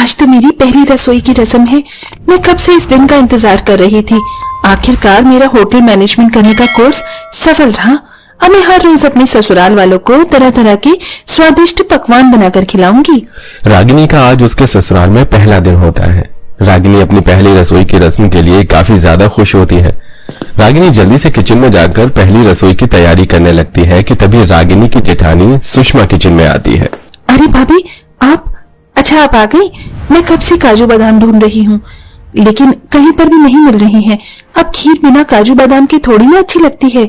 आज तो मेरी पहली रसोई की रस्म है। मैं कब से इस दिन का इंतजार कर रही थी। आखिरकार मेरा होटल मैनेजमेंट करने का कोर्स सफल रहा। अब मैं हर रोज अपने ससुराल वालों को तरह तरह के स्वादिष्ट पकवान बनाकर खिलाऊंगी। रागिनी का आज उसके ससुराल में पहला दिन होता है। रागिनी अपनी पहली रसोई की रस्म के लिए काफी ज्यादा खुश होती है। रागिनी जल्दी से किचन में जाकर पहली रसोई की तैयारी करने लगती है कि तभी रागिनी की जेठानी सुषमा किचन में आती है। अरे भाभी, आप आ गई। मैं कब से काजू बादाम ढूंढ रही हूँ, लेकिन कहीं पर भी नहीं मिल रही हैं। अब खीर बिना काजू बादाम के थोड़ी ना अच्छी लगती है।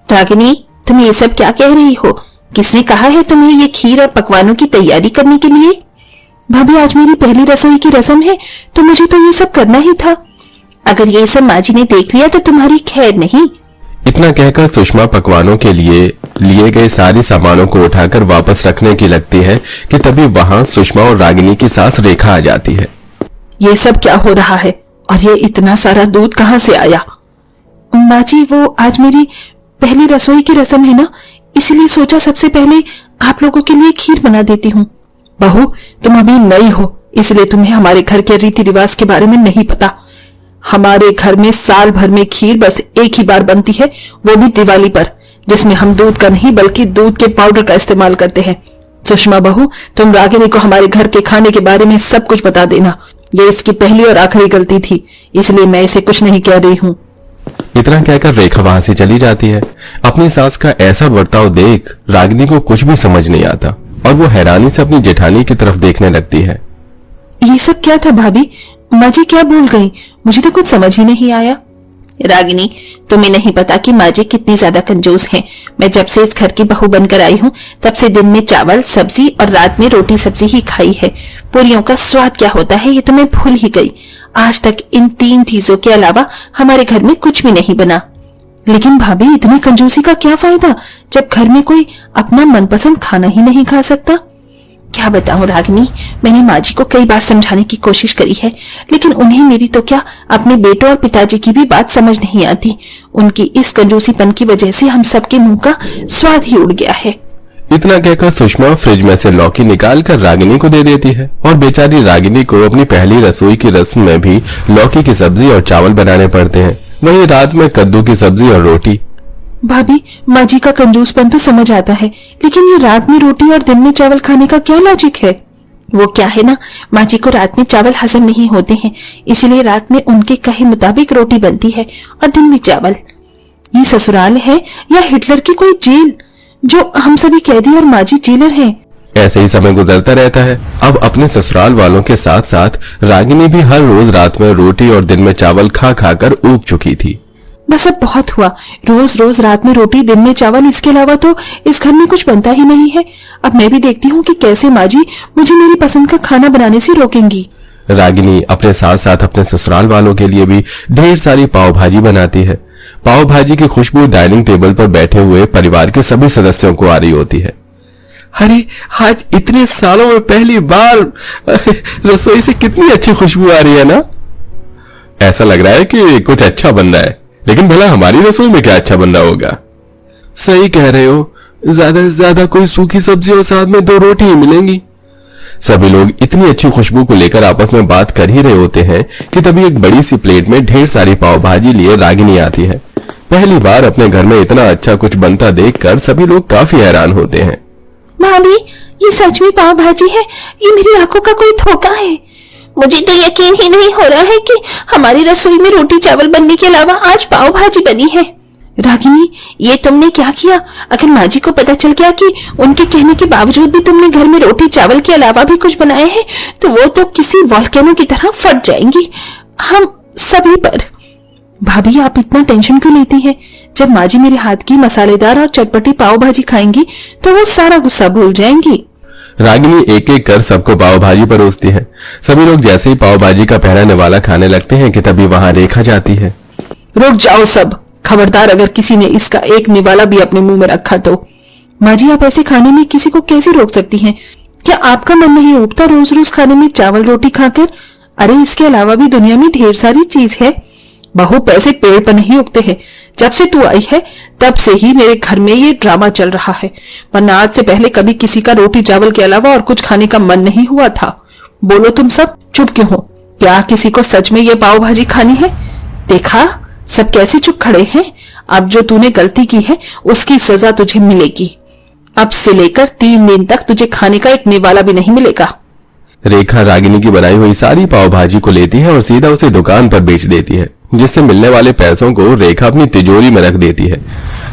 रागिनी, तुम ये सब क्या कह रही हो? किसने कहा है तुम्हें ये खीर और पकवानों की तैयारी करने के लिए? भाभी, आज मेरी पहली रसोई की रस्म है तो मुझे तो ये सब करना ही था। अगर ये सब माँ जी ने देख लिया तो तुम्हारी खैर नहीं। इतना कहकर सुषमा पकवानों के लिए गए सारे सामानों को उठाकर वापस रखने की लगती है कि तभी वहां सुषमा और रागिनी की सास रेखा आ जाती है। ये सब क्या हो रहा है और ये इतना सारा दूध कहाँ से आया? माँ जी, वो आज मेरी पहली रसोई की रस्म है ना, इसलिए सोचा सबसे पहले आप लोगों के लिए खीर बना देती हूँ। बहू, तुम अभी नई हो, इसलिए तुम्हें हमारे घर के रीति रिवाज के बारे में नहीं पता। हमारे घर में साल भर में खीर बस एक ही बार बनती है, वो भी दिवाली पर, जिसमें हम दूध का नहीं बल्कि दूध के पाउडर का इस्तेमाल करते हैं। सुषमा बहू, तुम रागिनी को हमारे घर के खाने के बारे में सब कुछ बता देना। ये इसकी पहली और आखिरी गलती थी, इसलिए मैं इसे कुछ नहीं कह रही हूँ। इतना कहकर रेखा वहां से चली जाती है। अपनी सास का ऐसा बर्ताव देख रागिनी को कुछ भी समझ नहीं आता और वो हैरानी से अपनी जेठानी की तरफ देखने लगती है। ये सब क्या था भाभी? माँ जी क्या भूल गई? मुझे तो कुछ समझ ही नहीं आया। रागिनी, तुम्हें नहीं पता कि माँ जी कितनी ज्यादा कंजूस हैं। मैं जब से इस घर की बहू बनकर आई हूँ तब से दिन में चावल सब्जी और रात में रोटी सब्जी ही खाई है। पूरियों का स्वाद क्या होता है ये तो मैं भूल ही गई। आज तक इन 3 चीजों के अलावा हमारे घर में कुछ भी नहीं बना। लेकिन भाभी, इतनी कंजूसी का क्या फायदा जब घर में कोई अपना मनपसंद खाना ही नहीं खा सकता? क्या बताऊं रागिनी, मैंने माँ जी को कई बार समझाने की कोशिश करी है, लेकिन उन्हें मेरी तो क्या अपने बेटों और पिताजी की भी बात समझ नहीं आती। उनकी इस कंजूसीपन की वजह से हम सबके मुंह का स्वाद ही उड़ गया है। इतना कहकर सुषमा फ्रिज में से लौकी निकाल कर रागिनी को दे देती है और बेचारी रागिनी को अपनी पहली रसोई की रस्म में भी लौकी की सब्जी और चावल बनाने पड़ते हैं, वहीं रात में कद्दू की सब्जी और रोटी। भाभी, माँ जी का कंजूसपन तो समझ आता है, लेकिन ये रात में रोटी और दिन में चावल खाने का क्या लॉजिक है? वो क्या है ना, माँ जी को रात में चावल हजम नहीं होते हैं, इसलिए रात में उनके कहे मुताबिक रोटी बनती है और दिन में चावल। ये ससुराल है या हिटलर की कोई जेल, जो हम सभी कैदी और माँ जी जेलर हैं? ऐसे ही समय गुजरता रहता है। अब अपने ससुराल वालों के साथ साथ रागिनी भी हर रोज रात में रोटी और दिन में चावल खा खाकर ऊब चुकी थी। बस अब बहुत हुआ। रोज रोज रात में रोटी दिन में चावल, इसके अलावा तो इस घर में कुछ बनता ही नहीं है। अब मैं भी देखती हूँ कि कैसे माँ जी मुझे मेरी पसंद का खाना बनाने से रोकेंगी। रागिनी अपने साथ साथ अपने ससुराल वालों के लिए भी ढेर सारी पाव भाजी बनाती है। पाव भाजी की खुशबू डाइनिंग टेबल पर बैठे हुए परिवार के सभी सदस्यों को आ रही होती है। अरे, आज इतने सालों में पहली बार रसोई से कितनी अच्छी खुशबू आ रही है ना। ऐसा लग रहा है कि कुछ अच्छा बन रहा है, लेकिन भला हमारी रसोई में क्या अच्छा बन रहा होगा? सही कह रहे हो, ज्यादा से ज्यादा कोई सूखी सब्जी और साथ में 2 रोटी ही मिलेंगी। सभी लोग इतनी अच्छी खुशबू को लेकर आपस में बात कर ही रहे होते हैं कि तभी एक बड़ी सी प्लेट में ढेर सारी पाव भाजी लिए रागिनी आती है। पहली बार अपने घर में इतना अच्छा कुछ बनता देखकर सभी लोग काफी हैरान होते हैं। भाभी, ये सच में पाव भाजी है? ये मेरी आंखों का कोई धोखा है। मुझे तो यकीन ही नहीं हो रहा है कि हमारी रसोई में रोटी चावल बनने के अलावा आज पाव भाजी बनी है। रागिनी, ये तुमने क्या किया? अगर माँ जी को पता चल गया कि उनके कहने के बावजूद भी तुमने घर में रोटी चावल के अलावा भी कुछ बनाए हैं, तो वो तो किसी वॉल्केनो की तरह फट जाएंगी हम सभी पर। भाभी, आप इतना टेंशन क्यों लेती हैं? जब माँ जी मेरे हाथ की मसालेदार और चटपटी पाव भाजी खाएंगी तो वो सारा गुस्सा भूल जाएंगी। रागिनी एक एक कर सबको पाव भाजी परोसती है। सभी लोग जैसे ही पाव भाजी का पहला निवाला खाने लगते हैं कि तभी वहां रेखा जाती है। रुक जाओ सब, खबरदार अगर किसी ने इसका एक निवाला भी अपने मुंह में रखा तो। माँ जी, आप ऐसे खाने में किसी को कैसे रोक सकती हैं? क्या आपका मन नहीं उठता रोज रोज खाने में चावल रोटी खाकर? अरे, इसके अलावा भी दुनिया में ढेर सारी चीज है। बहू, पैसे पेड़ पर नहीं उगते हैं। जब से तू आई है तब से ही मेरे घर में ये ड्रामा चल रहा है, वरना आज से पहले कभी किसी का रोटी चावल के अलावा और कुछ खाने का मन नहीं हुआ था। बोलो तुम सब चुप क्यों हो? क्या किसी को सच में ये पाव भाजी खानी है? देखा सब कैसे चुप खड़े हैं। अब जो तूने गलती की है उसकी सजा तुझे मिलेगी। अब से लेकर 3 दिन तक तुझे खाने का एक निवाला भी नहीं मिलेगा। रेखा रागिनी की बनाई हुई सारी पाव भाजी को लेती है और सीधा उसे दुकान पर बेच देती है, जिससे मिलने वाले पैसों को रेखा अपनी तिजोरी में रख देती है।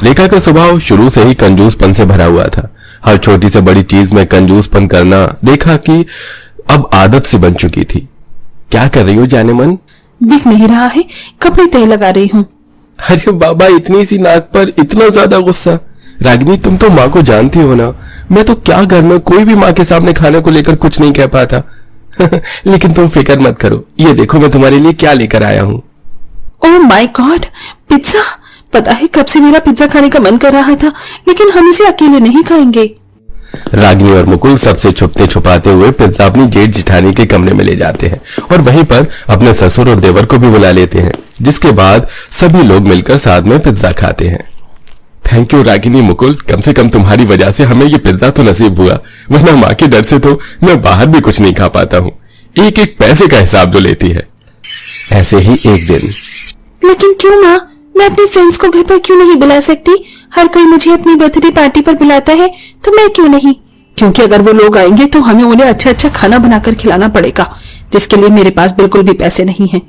रेखा का स्वभाव शुरू से ही कंजूसपन से भरा हुआ था। हर छोटी से बड़ी चीज में कंजूसपन करना रेखा की अब आदत से बन चुकी थी। क्या कर रही हो जाने मन? दिख नहीं रहा है, कपड़े तय लगा रही हूँ। अरे बाबा, इतनी सी नाक पर इतना ज्यादा गुस्सा? रागिनी, तुम तो माँ को जानती हो ना। मैं तो क्या घर में कोई भी माँ के सामने खाने को लेकर कुछ नहीं कह पाता। लेकिन तुम फिक्र मत करो, ये देखो मैं तुम्हारे लिए क्या लेकर आया हूँ। Oh my God, pizza! पता है कब से मेरा पिज्जा खाने का मन कर रहा था, लेकिन हम इसे अकेले नहीं खाएंगे। रागिनी और मुकुल सबसे छुपते छुपाते हुए पिज्जा अपनी जेठ जिठानी के कमरे में ले जाते हैं और वहीं पर अपने ससुर और देवर को भी बुला लेते हैं, जिसके बाद सभी लोग मिलकर साथ में पिज्जा खाते हैं। थैंक यू रागिनी, मुकुल, कम से कम तुम्हारी वजह से हमें ये पिज्जा तो नसीब हुआ, वरना माँ के डर से तो मैं बाहर भी कुछ नहीं खा पाता हूँ। एक एक पैसे का हिसाब जो लेती है। ऐसे ही एक दिन। लेकिन क्यों माँ, मैं अपने फ्रेंड्स को घर पर क्यों नहीं बुला सकती? हर कोई मुझे अपनी बर्थडे पार्टी पर बुलाता है, तो मैं क्यों नहीं? क्योंकि अगर वो लोग आएंगे तो हमें उन्हें अच्छा अच्छा खाना बनाकर खिलाना पड़ेगा, जिसके लिए मेरे पास बिल्कुल भी पैसे नहीं हैं।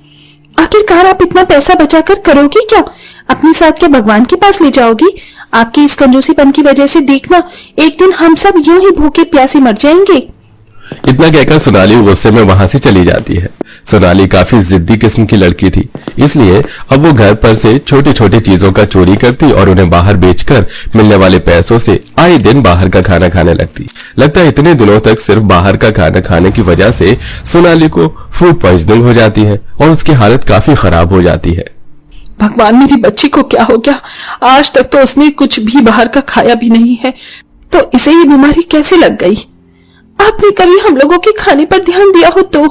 आखिरकार आप इतना पैसा बचाकर करोगी क्या? अपने साथ क्या भगवान के पास ले जाओगी? आपकी इस कंजूसीपन की वजह से देखना, एक दिन हम सब यूं ही भूखे प्यासे मर जाएंगे। इतना कहकर सोनाली गुस्से में वहां से चली जाती है। सोनाली काफी जिद्दी किस्म की लड़की थी, इसलिए अब वो घर पर से छोटी छोटी चीजों का चोरी करती और उन्हें बाहर बेचकर मिलने वाले पैसों से आए दिन बाहर का खाना खाने लगती। लगता है इतने दिनों तक सिर्फ बाहर का खाना खाने की वजह से सोनाली को फूड पॉइजनिंग हो जाती है और उसकी हालत काफी खराब हो जाती है। भगवान, मेरी बच्ची को क्या हो गया? आज तक तो उसने कुछ भी बाहर का खाया भी नहीं है, तो इसे ये बीमारी कैसे लग गई? आपने कभी हम लोगों के खाने पर ध्यान दिया हो तो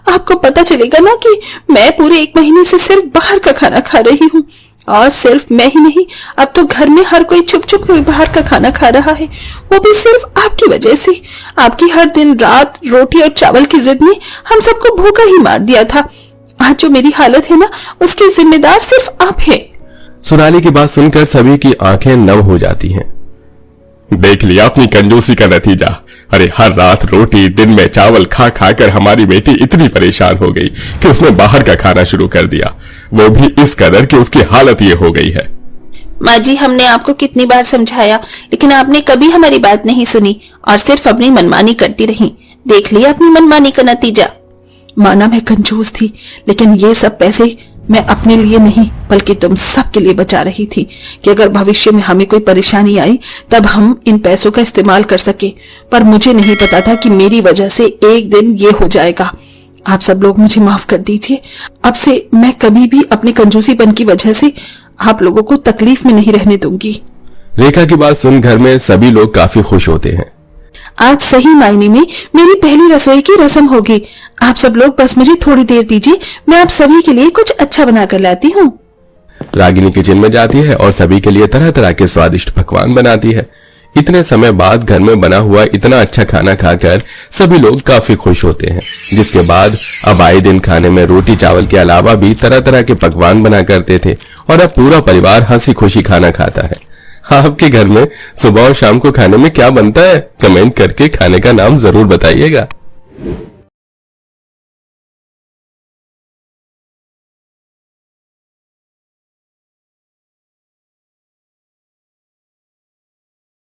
आपको पता चलेगा ना कि मैं पूरे 1 महीने से सिर्फ बाहर का खाना खा रही हूँ। और सिर्फ मैं ही नहीं, अब तो घर में हर कोई छुप छुप कर बाहर का खाना खा रहा है, वो भी सिर्फ आपकी वजह से। आपकी हर दिन रात रोटी और चावल की जिद ने हम सबको भूखा ही मार दिया था। आज जो मेरी हालत है ना, उसकी जिम्मेदार सिर्फ आप है। सोनाली की बात सुनकर सभी की आंखें नम हो जाती हैं। देख लिया अपनी कंजूसी का नतीजा। अरे हर रात रोटी, दिन में चावल खा खा कर हमारी बेटी इतनी परेशान हो गई कि उसने बाहर का खाना शुरू कर दिया, वो भी इस कदर कि उसकी हालत ये हो गई है। माँ जी, हमने आपको कितनी बार समझाया, लेकिन आपने कभी हमारी बात नहीं सुनी और सिर्फ अपनी मनमानी करती रही। देख लिया अपनी मनमानी का नतीजा। माना मैं कंजूस थी, लेकिन ये सब पैसे मैं अपने लिए नहीं बल्कि तुम सबके लिए बचा रही थी कि अगर भविष्य में हमें कोई परेशानी आई तब हम इन पैसों का इस्तेमाल कर सके। पर मुझे नहीं पता था कि मेरी वजह से एक दिन ये हो जाएगा। आप सब लोग मुझे माफ कर दीजिए। अब से मैं कभी भी अपने कंजूसीपन की वजह से आप लोगों को तकलीफ में नहीं रहने दूंगी। रेखा की बात सुन घर में सभी लोग काफी खुश होते हैं। आज सही मायने में मेरी पहली रसोई की रस्म होगी। आप सब लोग बस मुझे थोड़ी देर दीजिए, मैं आप सभी के लिए कुछ अच्छा बनाकर लाती हूँ। रागिनी किचन में जाती है और सभी के लिए तरह तरह के स्वादिष्ट पकवान बनाती है। इतने समय बाद घर में बना हुआ इतना अच्छा खाना खाकर सभी लोग काफी खुश होते हैं, जिसके बाद अब आए दिन खाने में रोटी चावल के अलावा भी तरह तरह के पकवान बना करते थे और अब पूरा परिवार हंसी खुशी खाना खाता है। आपके घर में सुबह और शाम को खाने में क्या बनता है? कमेंट करके खाने का नाम जरूर बताइएगा।